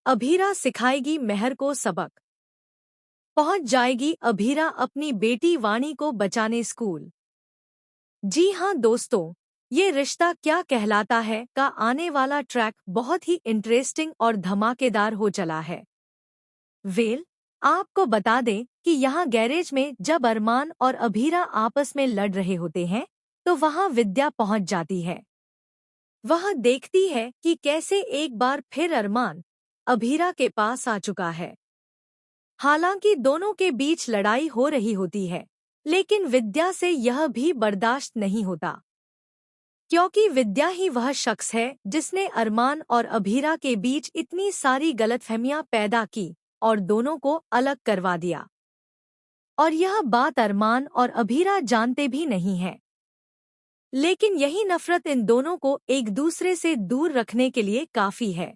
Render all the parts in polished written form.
अभीरा सिखाएगी मेहर को सबक। पहुंच जाएगी अभीरा अपनी बेटी वाणी को बचाने स्कूल। जी हां दोस्तों, ये रिश्ता क्या कहलाता है का आने वाला ट्रैक बहुत ही इंटरेस्टिंग और धमाकेदार हो चला है। आपको बता दें कि यहाँ गैरेज में जब अरमान और अभीरा आपस में लड़ रहे होते हैं तो वहाँ विद्या पहुंच जाती है। वह देखती है कि कैसे एक बार फिर अरमान अभीरा के पास आ चुका है। हालांकि दोनों के बीच लड़ाई हो रही होती है, लेकिन विद्या से यह भी बर्दाश्त नहीं होता, क्योंकि विद्या ही वह शख्स है जिसने अरमान और अभीरा के बीच इतनी सारी गलतफहमियां पैदा की और दोनों को अलग करवा दिया। और यह बात अरमान और अभीरा जानते भी नहीं है, लेकिन यही नफरत इन दोनों को एक दूसरे से दूर रखने के लिए काफी है।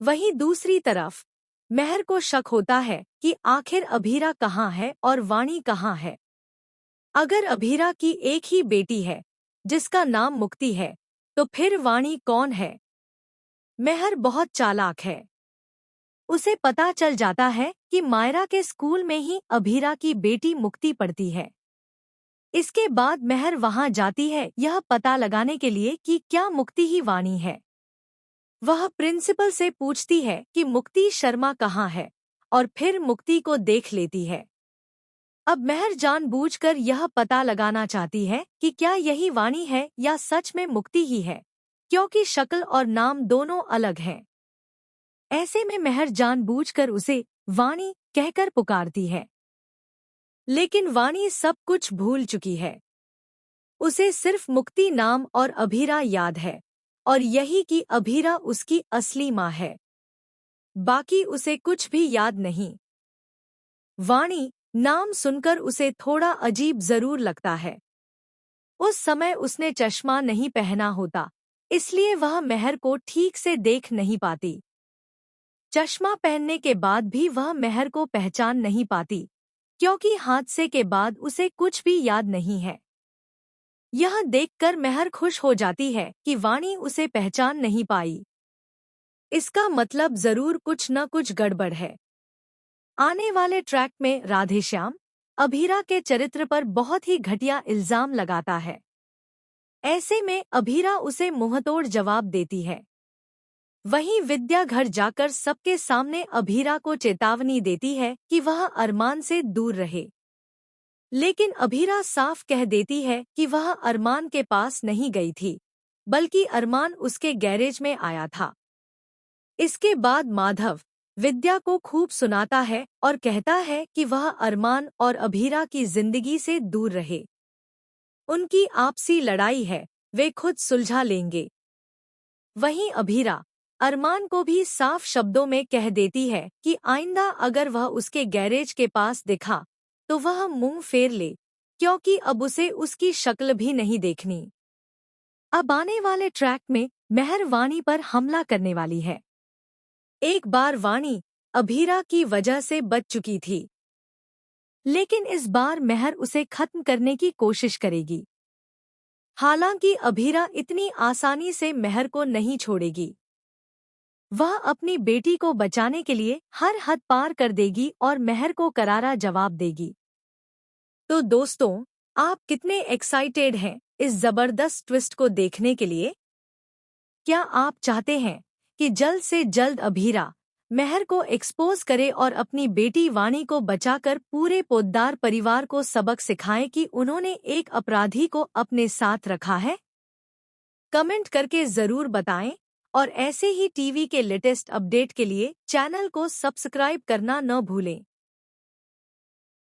वहीं दूसरी तरफ मेहर को शक होता है कि आखिर अभीरा कहाँ है और वाणी कहाँ है। अगर अभीरा की एक ही बेटी है जिसका नाम मुक्ति है, तो फिर वाणी कौन है? मेहर बहुत चालाक है। उसे पता चल जाता है कि मायरा के स्कूल में ही अभीरा की बेटी मुक्ति पढ़ती है। इसके बाद मेहर वहां जाती है यह पता लगाने के लिए कि क्या मुक्ति ही वाणी है। वह प्रिंसिपल से पूछती है कि मुक्ति शर्मा कहाँ है और फिर मुक्ति को देख लेती है। अब मेहर जानबूझकर यह पता लगाना चाहती है कि क्या यही वाणी है या सच में मुक्ति ही है, क्योंकि शक्ल और नाम दोनों अलग हैं। ऐसे में मेहर जानबूझकर उसे वाणी कहकर पुकारती है, लेकिन वाणी सब कुछ भूल चुकी है। उसे सिर्फ मुक्ति नाम और अभीरा याद है, और यही कि अभीरा उसकी असली माँ है। बाकी उसे कुछ भी याद नहीं। वाणी नाम सुनकर उसे थोड़ा अजीब जरूर लगता है। उस समय उसने चश्मा नहीं पहना होता, इसलिए वह मेहर को ठीक से देख नहीं पाती। चश्मा पहनने के बाद भी वह मेहर को पहचान नहीं पाती, क्योंकि हादसे के बाद उसे कुछ भी याद नहीं है। यह देखकर मेहर खुश हो जाती है कि वाणी उसे पहचान नहीं पाई। इसका मतलब जरूर कुछ न कुछ गड़बड़ है। आने वाले ट्रैक में राधेश्याम अभीरा के चरित्र पर बहुत ही घटिया इल्जाम लगाता है। ऐसे में अभीरा उसे मुंहतोड़ जवाब देती है। वहीं विद्या घर जाकर सबके सामने अभीरा को चेतावनी देती है कि वह अरमान से दूर रहे। लेकिन अभीरा साफ कह देती है कि वह अरमान के पास नहीं गई थी, बल्कि अरमान उसके गैरेज में आया था। इसके बाद माधव विद्या को खूब सुनाता है और कहता है कि वह अरमान और अभीरा की जिंदगी से दूर रहे। उनकी आपसी लड़ाई है, वे खुद सुलझा लेंगे। वहीं अभीरा अरमान को भी साफ शब्दों में कह देती है कि आइंदा अगर वह उसके गैरेज के पास दिखा तो वह मुंह फेर ले, क्योंकि अब उसे उसकी शक्ल भी नहीं देखनी। अब आने वाले ट्रैक में मेहर वाणी पर हमला करने वाली है। एक बार वाणी अभीरा की वजह से बच चुकी थी, लेकिन इस बार मेहर उसे खत्म करने की कोशिश करेगी। हालांकि अभीरा इतनी आसानी से मेहर को नहीं छोड़ेगी। वह अपनी बेटी को बचाने के लिए हर हद पार कर देगी और मेहर को करारा जवाब देगी। तो दोस्तों, आप कितने एक्साइटेड हैं इस जबरदस्त ट्विस्ट को देखने के लिए? क्या आप चाहते हैं कि जल्द से जल्द अभीरा मेहर को एक्सपोज करे और अपनी बेटी वाणी को बचाकर पूरे पोद्दार परिवार को सबक सिखाएं कि उन्होंने एक अपराधी को अपने साथ रखा है? कमेंट करके जरूर बताएं, और ऐसे ही टीवी के लेटेस्ट अपडेट के लिए चैनल को सब्सक्राइब करना न भूलें।